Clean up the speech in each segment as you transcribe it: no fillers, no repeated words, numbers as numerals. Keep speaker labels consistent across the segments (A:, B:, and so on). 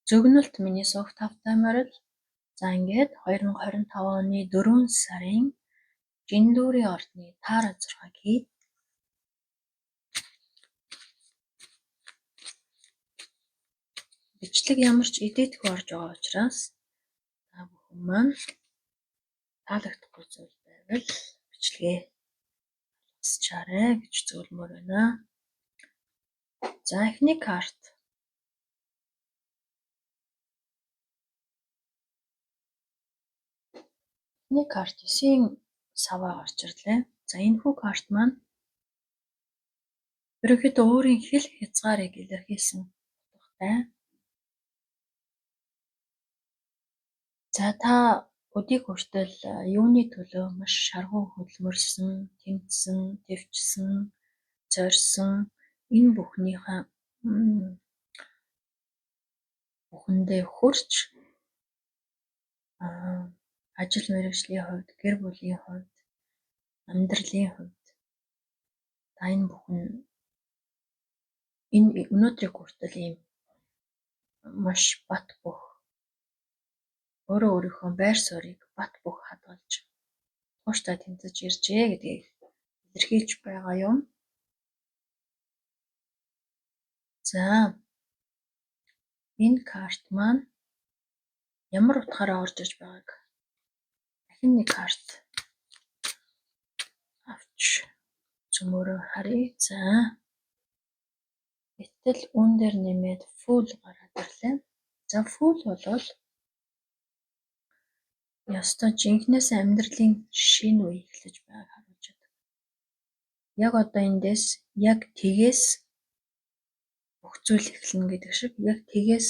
A: Зөгнөлт миний сувг тавтай морил. За ингээд 2025 оны 4 сарын Жиндүүрийн ордны таар азурхаг хийд. Бичлэг ямар ч эдитгүй орж байгаа учраас та бүхэн маань таалагдахгүй зүйл байвал бичлэгээ хасчаарай гэж зөвлөмөр байна. За эхний карт. Эхний карт 9-ийн саваа гарч ирлээ. За энэхүү карт маань ерөнхийдөө өөрийн хэл хязгаарыг илэрхийлсэн утгатай. За та өдийг хүртэл юуны төлөө маш шаргуу хөдөлмөрсөн, тэмцсэн, твчсэн, зорьсон энэ бүхэндээ хүрч ажил мэргэжлийн хувьд, гэр бүлийн хувьд, амьдралын хувьд та энэ бүхэн энэ өнөөдрийг хүртэл ийм маш бат бөх өөрийнхөө байр суурийг бат бөх хадгалж тууштай тэмцэж иржээ гэдгийг илэрхийлж байгаа юм. За энэ карт маань ямар утгаараа орж иж байгааг дахин нэг карт авч цөмөрөө харъя. За гэтэл үүн дээр нэмээд фул гараад ирлээ. За фул болвол ястаа жинхнээс амьдралын шинэ үе эхлэж байгааг харуулж байна. Яг одоо эндээс яг тгээс бүх зүйл эхэлнэ гэдэг шиг яг тгээс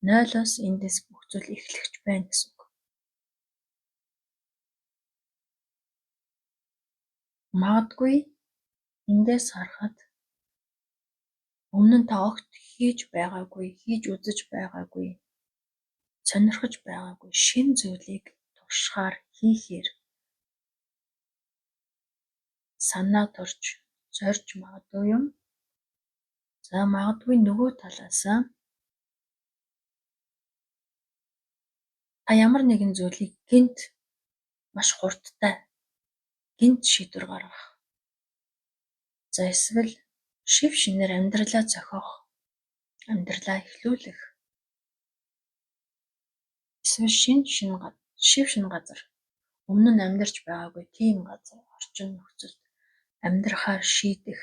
A: 0-оос эндээс бүх зүйл эхлэж байна гэсэн үг. Магадгүй эндээс харахад өмнө нь та огт хийж байгаагүй, хийж үзэж байгаагүй, сонирхож байгаагүй шинэ зүйлийг туршихаар хийхээр санаа төрж зорж магадгүй юм. За магадгүй нөгөө талаасаа та ямар нэгэн зүйлийг гэнт маш хурдтай гэнт шийдвэр гаргах. За эсвэл шив шинээр амьдралаа зохиох, амьдралаа эхлүүлэх. Эсвэл шив шинэ газар өмнө нь амьдарч байгаагүй тийм газар орчин нөхцөлд амьдрахаар шийдэх.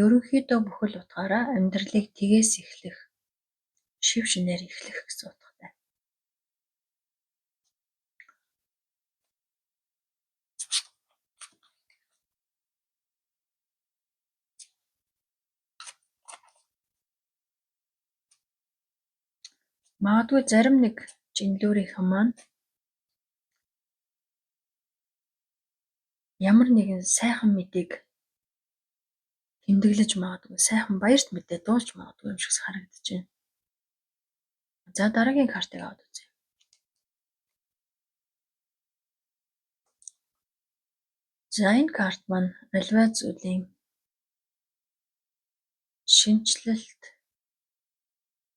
A: Ерөнхийдөө бүхэл утгаараа амьдралыг тгээс эхлэх, шив шинээр эхлэх гэсэн утгатай. Магадгүй зарим нэг жинлүүрийнхэн маань ямар нэгэн сайхан мэдээг тэмдэглэж магадгүй, сайхан баярт мэдээ дуулж магадгүй юм шиг харагдаж байна. За дараагийн картыг аваад үзье. За энэ карт маань альва зүйлийн шинжлэлт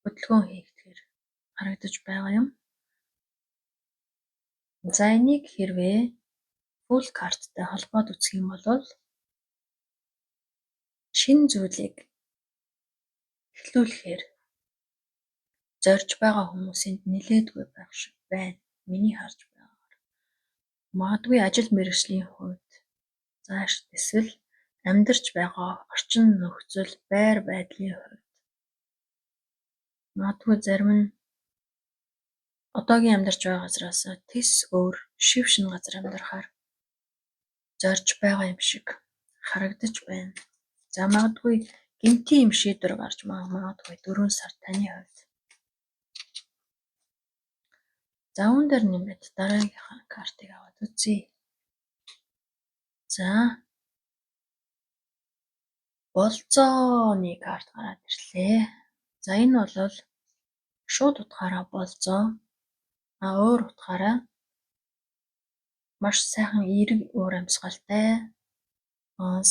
A: хөдөлгөөн хийгдэхээр харагдаж байгаа юм. За энийг хэрвээ фул карттай холбоод үзэх юм бол шинэ зүйлийг эхлүүлэхээр зорж байгаа хүмүүсэнд нэлээдгүй байх шиг байна. Миний харж байгаагаар. Магадгүй ажил мэргэжлийн хувьд зааш эсвэл амьдарч байгаа орчин нөхцөл байр байдлын хувьд магадгүй зарим нь одоогийн амьдарч байгаа газраас тис өөр шив шинэ газар амьдрахаар зорж байгаа юм шиг харагдаж байна. За магадгүй гэмтийн юм шийдвэр гарч магадгүй 4 сар таны хувьд. За үүн дээр нэмээд дараагийнхаа картыг аваад үзье. За болзооны карт гараад ирлээ. За энэ бол шууд утгаараа болзоо. Өөр утгаараа маш сайхан эерэг уур амьсгалтай,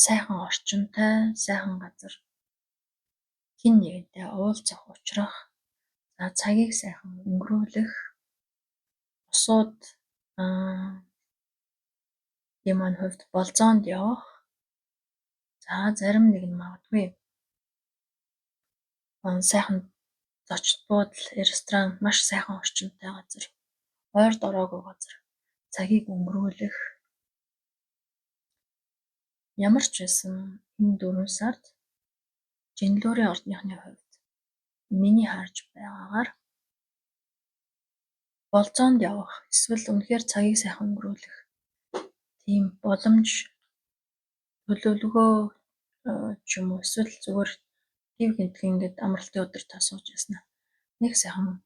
A: сайхан орчинтай, сайхан газар хин нэгэнтэй уулзах, уулзрах. За цагийг сайхан өнгөрүүлэх, бусууд юм маань хувьд болзоонд явах. За зарим нэг нь магадгүй сайхан зочд буудал, ресторан, маш сайхан орчинтой газар, ойрд ороогүй газар цагийг өнгөрүүлэх. Ямар ч байсан энэ 4 сард Жинлүүрийн ордныхны хувьд миний харж байгаагаар болзоонд явах, эсвэл үнэхээр цагийг сайхан өнгөрүүлэх тийм боломж, төлөвлөгөө ч юм уу эсвэл зүгээр тийм гэмтэх ингээд амралтын өдөр та сууж яснаа. Нэг сайхан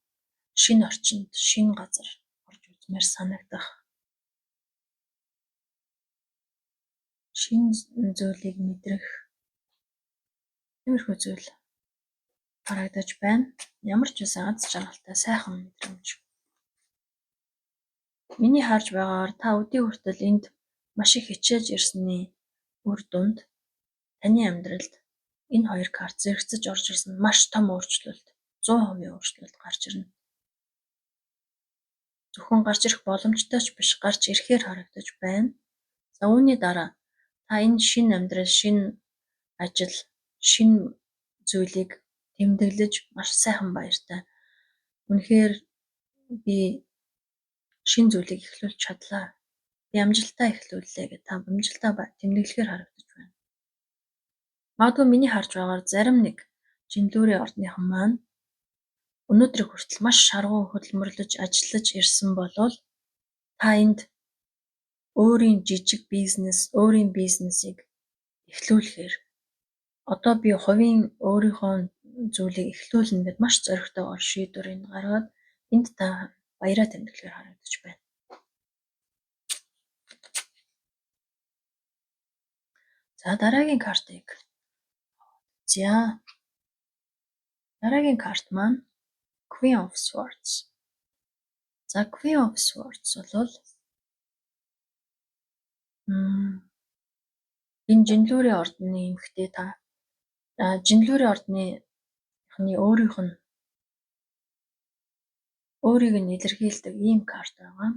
A: шинэ орчинд, шинэ газар орж үзмээр санагдах. Шинэ зүйлийг мэдрэх. Тиймэрхүү зүйл харагдаж байна. Ямар ч байсан аз жаргалтай сайхан мэдрэмж. Миний харж байгаагаар та өдий хүртэл энд маш их хичээж ирсний үр дүнд таны амьдралд энэ хоёр карт зэрэгцэж орж ирсэн маш том өөрчлөлт, 100% өөрчлөлт гарч ирнэ. Зөвхөн гарч ирэх боломжтой ч биш, гарч ирэхээр харагдаж байна. За үүний дараа та энэ шинэ амьдрал, шинэ ажил, шинэ зүйлийг тэмдэглэж маш сайхан баяртай. Үнэхээр би шинэ зүйлийг эхлүүлж чадлаа. Би амжилтаа эхлүүллээ гэж та амжилтаа тэмдэглэхээр харагдаж байна. Магадгүй миний харж байгаагаар зарим нэг Жинлүүрийн ордныхан маань өнөөдрийг хүртэл маш шаргуу хөдөлмөрлөж ажиллаж ирсэн болвол та энд өөрийн жижиг бизнес, өөрийн бизнесийг эхлүүлэхээр одоо би хувийн өөрийнхөө зүйлийг эхлүүлнэ гэд маш зоригтойгоор шийдвэрийг гаргаад энд та баяраа тэмдэглэхээр харагдаж байна. За дараагийн картыг. За дараагийн карт маань Queen of Swords. За Queen of Swords бол энэ Жинлүүрийн ордны эмэгтэй та. Жинлүүрийн ордныхны өөрийг нь илэрхийлдэг ийм карт байгаа.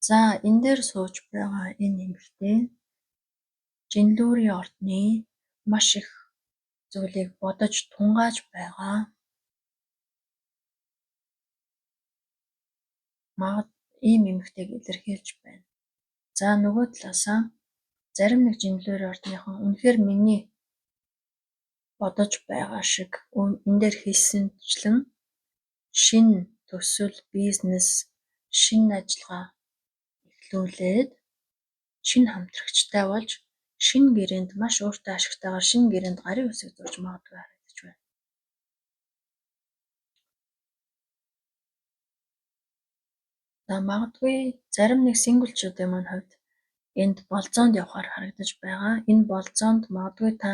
A: За энэ дээр сууж байгаа энэ эмэгтэй Жинлүүрийн ордны маш их зүйлийг бодож тунгааж байгаа. Ийм эмэгтэйг илэрхийлж байна. За нөгөө талаасаа зарим нэг Жинлүүрийн ордныхан үнэхээр миний бодож байгаа шиг энэ дээр хэлсэнчлэн шинэ төсөл, бизнес, шинэ ажиллагаа эхлүүлээд шинэ хамтрагчтай болж шинэ гэрээнд маш өөртөө ашигтайгаар шинэ гэрээнд гарын үсэг зурж магадгүй харагдаж байна. За магадгүй зарим нэг синглчүүдийн маань хувьд энд болзоонд явахаар харагдаж байгаа. Энэ болзоонд магадгүй та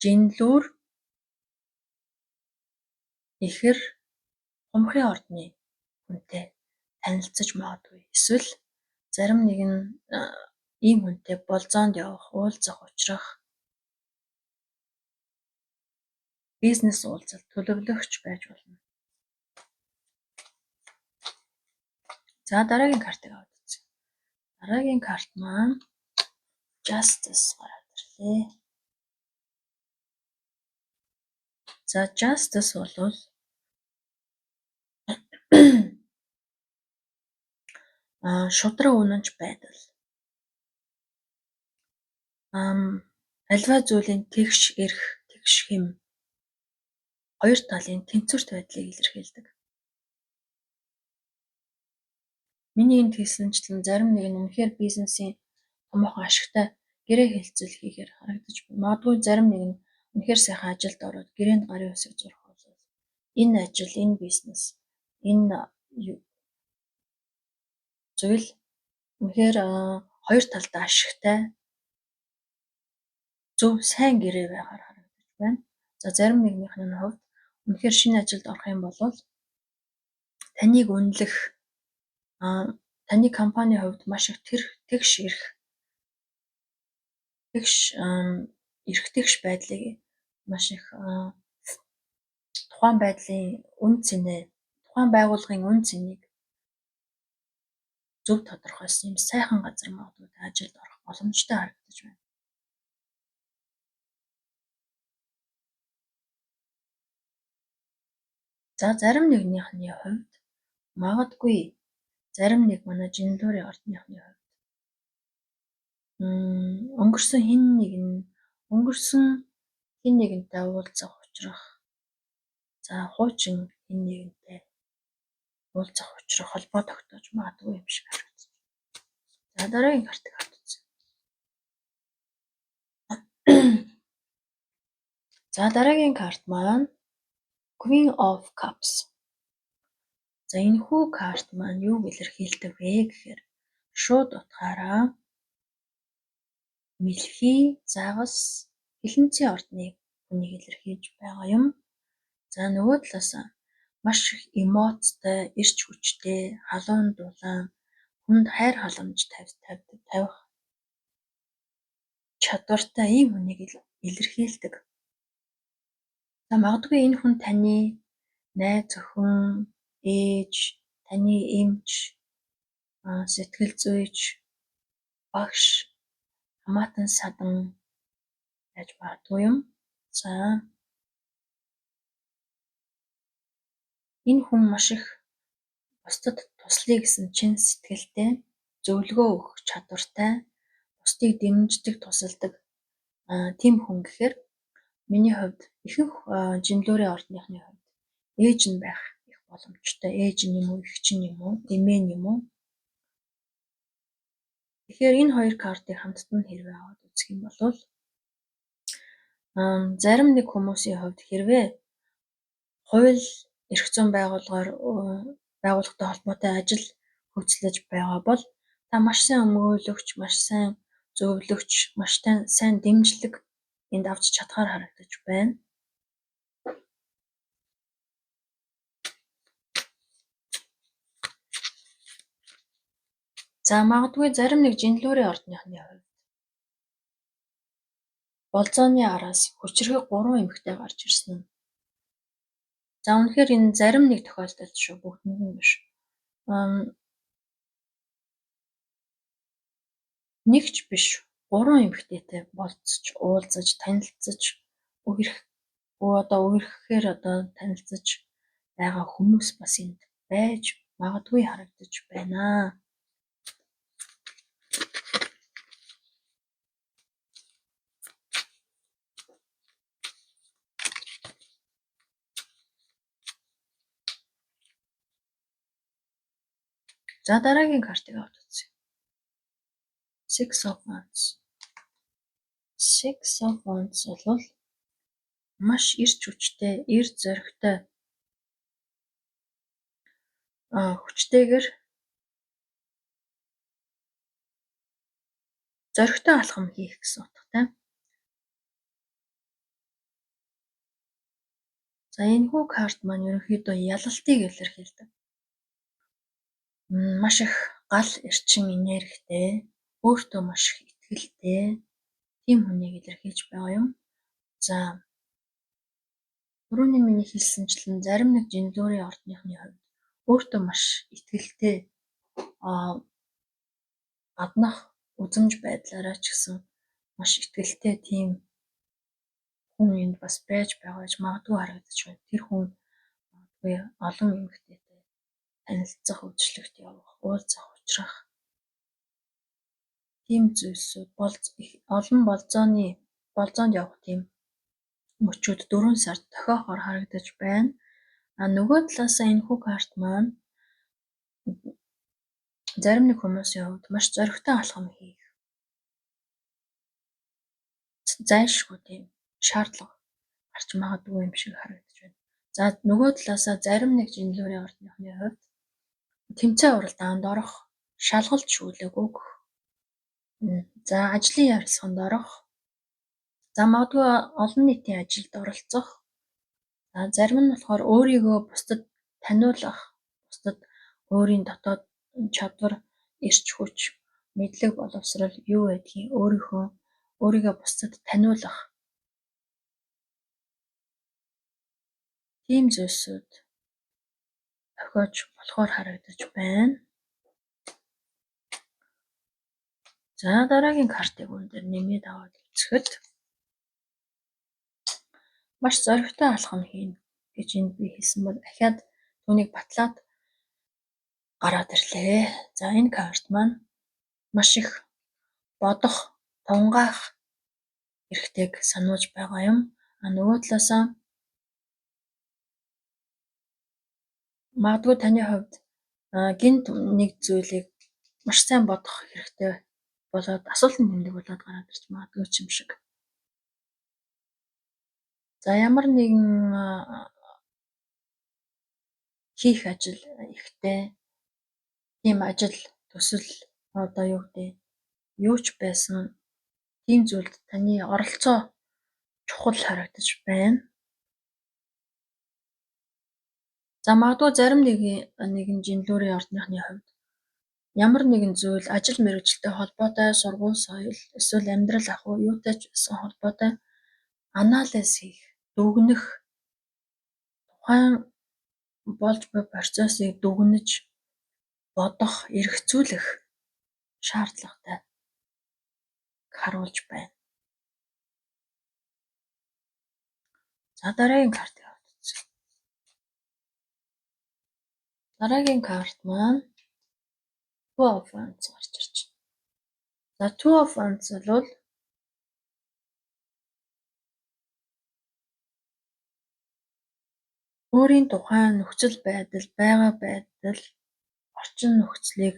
A: Жинлүүр ихэр Хумхын ордны хүнтэй танилцаж магадгүй. Эсвэл зарим нэг нь ийм хүнтэй болзоонд явах, уулзах, уулзрах, бизнес уулзалт төлөвлөгч байж болно. За дараагийн картыг аваад үзье. Дараагийн карт маань Justice гараад ирлээ. За Justice бол шудраг үнэнч байдал. Альва зүйлийн тэгш эрх, тэгш хэм хоёр талын тэнцвэрт байдлыг илэрхийлдэг. Миний энд хэлсэнчлэн зарим нэг нь үнэхээр бизнесийн томоохон ашигтай гэрээ хэлцэл хийхээр харагдаж байна. Магадгүй зарим нэг нь үнэхээр сайхан ажилд ороод гэрээнд гарын үсэг зурх бол энэ ажил, энэ бизнес, энэ зүйл үнэхээр хоёр талдаа ашигтай зөв сайн гэрээ байхаар харагдаж байна. За зарим нэгнийхэн хувьд үнэхээр шинэ ажилд орох юм бол таныг үнэлэх таны компанийн хувьд маш их тэгш эрх тэгш байдлыг маш их тухайн байдлын үн цэнээ, тухайн байгууллагын үн цэнийг зөв тодорхойлсон юм сайхан газар магадгүй ажилд орох боломжтой харагдаж байна. За зарим нэгнийхний хувьд магадгүй зарим нэг манай жинлүүрийн ордныхны хувьд өнгөрсөн хэн нэгэнтэй уулзах учрах, за хуучин хэн нэгэнтэй уулзах учрах холбоо тогтоож магадгүй юм шиг харагдаж байна. За дараагийн картыг авч үзье. За дараагийн карт маань Queen of Cups. За энэхүү карт маань юуг илэрхийлдэг вэ гэхээр шууд утгаараа мэлхий, загас, хилэнцгийн ордны хүнийг илэрхийлж байгаа юм. За нөгөө талаасаа маш их эмоцтой, эрч хүчтэй, халуун дулаан, хүнд хайр халамж тавих чадвартай ийм хүнийг илэрхийлдэг. За магадгүй энэ хүн таны найз охин, ээж, таны эмч, сэтгэл зүйч, багш, хамаатан садан байж магадгүй юм. За энэ хүн маш их бусдад туслая гэсэн чин сэтгэлтэй, зөвлөгөө өгөх чадвартай, бусдыг дэмждэг, тусалдаг тийм хүн гэхээр миний хувьд ихэнх жинлүүрийн ордныхны хувьд ээж нь байх их боломжтой. Ээж нь юм уу, эгч нь юм уу, эмээ нь юм уу? Тэгэхээр энэ хоёр картыг хамтдан хэрвээ аваад үзэх юм бол зарим нэг хүмүүсийн хувьд хэрвээ хууль эрх зүйн байгууллагатай холбоотой ажил хөгжлөж байгаа бол та маш сайн өмгөөлөгч, маш сайн зөвлөгч, маш сайн дэмжлэг энд авч чадхаар харагдаж байна. За магадгүй зарим нэг жинлүүрийн ордныхны хувьд болзооны араас хүчрхэг 3 эмэгтэй гарч ирсэн юм. За үнэхээр энэ зарим нэг тохиолдолд шүү, бүгдэнд нь биш. Нэгч биш 3 эмэгтэйтэй болцож, уулзаж, танилцаж, үерхэхээр танилцаж байгаа хүмүүс бас энд байж магадгүй харагдаж байна. За дараагийн картыг авч үзье. Six of Wands. Six of Wands бол маш эрч хүчтэй, эр зоригтой, хүчтэйгэр зоригтой алхам хийх гэсэн утгатай. За энэхүү карт маань ерөнхийдөө ялалтыг илэрхийлдэг. Маш их гал эрчин энергитэй, өөртөө маш их итгэлтэй тийм хүнийг илэрхийлж байгаа юм. За түрүүний миний хэлсэнчлэн зарим нэг жинлүүрийн ордныхны хувьд өөртөө маш итгэлтэй гаднах үзмж байдлаараа ч гэсэн маш итгэлтэй тийм хүн энд бас байж байгаа гэж магадгүй харагдаж байна. Тэр хүн магадгүй олон эмэгтэйтэй танилцах, өвчлөгт явах, уулзах, учрах тийм зүйлсүүд олон болзоонд явах тийм мөчүүд 4 сард тохиохоор харагдаж байна. Нөгөө талаасаа энэхүү карт маань зарим нэг хүмүүсийн хувьд маш зоригтой алхам хийх зайлшгүй тийм шаардлага гарч магадгүй юм шиг харагдаж байна. За нөгөө талаасаа зарим нэг жинлүүрийн ордныхны хувьд тэмцээн уралдаанд орох, шалгалт шүүлэг өгөх, за ажлын ярилцлаганд орох, за магадгүй олон нийтийн ажилд оролцох, зарим нь болохоор өөрийгөө бусдад таниулах, бусдад өөрийн дотоод чадвар, эрч хүч, мэдлэг боловсрол юу байдгийг өөрийгөө бусдад таниулах тийм зүйлсүүд тохиож болохоор харагдаж байна. За дараагийн картыг үүн дээр нэмээд аваад үзэхэд маш зоригтой алхам хийнэ гэж энд би хэлсэн бол дахиад түүнийг батлаад гараад ирлээ. За энэ карт маань маш их бодох, тунгаах эрхтэйг сануулж байгаа юм. Нөгөө талаасаа магадгүй таны хувьд гинт нэг зүйлийг маш сайн бодох хэрэгтэй болоод асуултын тэмдэг болоод гараад ирж магадгүй ч юм шиг. За ямар нэгэн хийх ажил ихтэй тийм ажил төсөл одоо юу ч байсан тийм зүйлд таны оролцоо чухал харагдаж байна. За магадгүй зарим нэгэн жинлүүрийн ордныхны хувьд ямар нэгэн зүйл ажил мэргэжилтэй холбоотой, сургууль, соёл, эсвэл амьдрал ахуй юутай ч байсан холбоотой анализ хийх, дүгнэх, тухайн болж буй процессыг дүгнэж бодох, эргэцүүлэх шаардлагатай харуулж байна. За дараагийн картыг аваад үзье. Дараагийн карт маань Two of Wands гарч ирж байна. За Two of Wands бол өөрийн тухайн нөхцөл байдал, байгаа байдал, орчин нөхцөлийг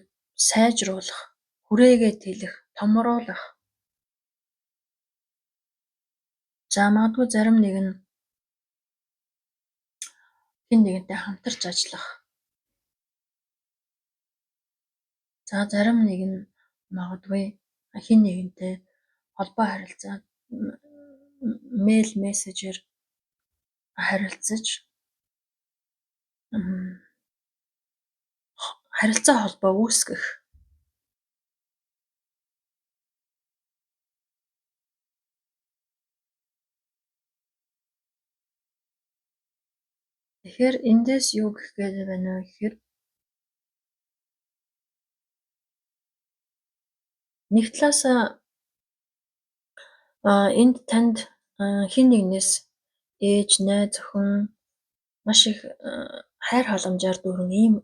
A: сайжруулах, хүрээгээд хэлэх, томруулах. За магадгүй зарим нэг нь хэн нэгэнтэй хамтарч ажиллах. За зарим нэг нь магадгүй хэн нэгэнтэй холбоо харилцаа мэйл мессежээр харилцаж харилцаа холбоо үүсгэх. Тэгэхээр эндээс юу гэх гээд байна вэ гэхээр нэг талаасаа энд танд хэн нэгнээс ээж, найз, охин маш их хайр халамжаар дүүрэн ийм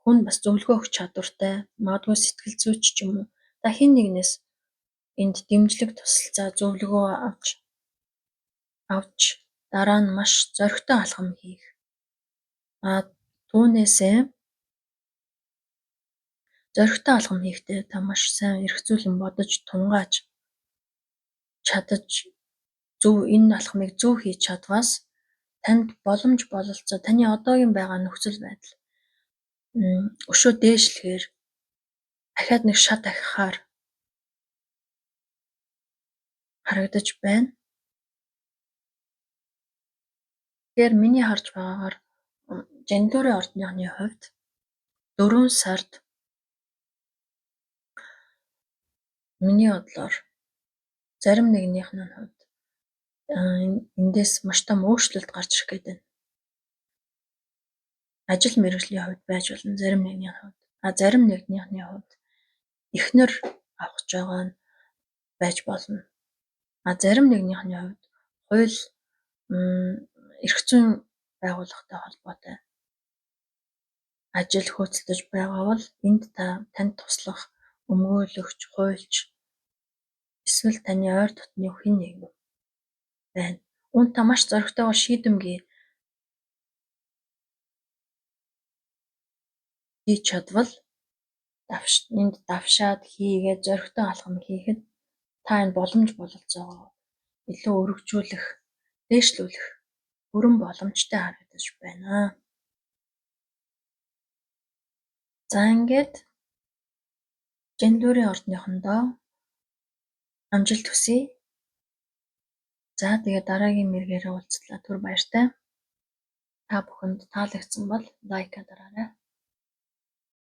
A: хүн бас зөвлөгөө өгөх чадвартай, магадгүй сэтгэл зүйч ч юм уу. Та хэн нэгнээс энд дэмжлэг тусалцаа зөвлөгөө авч дараа нь маш зоригтой алхам хийх. Түүнээсээ зоригтой алхам хийхдээ та маш сайн эргцүүлэн бодож, тунгааж чадаж энэ алхмыг зөв хийж чадваас танд боломж бололцоо таны одоогийн байгаа нөхцөл байдал өшөө дээшлэхээр дахиад нэг шат ахихаар харагдаж байна. Тэгэхээр миний харж байгаагаар жандуурын ордныхны хувьд 4 сард миний бодлоор зарим нэгнийх нь хувьд эндээс маш том өөрчлөлт гарч ирэх гээд байна. Ажил мэргэжлийн хувьд байж болно зарим нэгний хувьд. Зарим нэгнийхний хувьд эхнэр авах гэж байгаа нь байж болно. Зарим нэгнийхний хувьд хууль эрх зүйн байгууллагатай холбоотой ажил хөөцөлдөж байгаа бол энд танд туслах өмгөөлөгч, хуульч эсвэл таны ойр дотны хэн нэгэн байна. Үүнд та маш зоригтойгоор шийдэмгий хийж чадвал энд давшаад хийгээд зоригтой алхам хийхэд та энэ боломж бололцоогоо илүү өргөжүүлэх, дээшлүүлэх бүрэн боломжтой харагдаж байна. За ингээд жандуурын ордныхондоо амжилт хүсье. За тэгээд дараагийн мэргээрээ уулзлаа. Түр баяртай. Та бүхэнд таалагдсан бол лайк дараарай.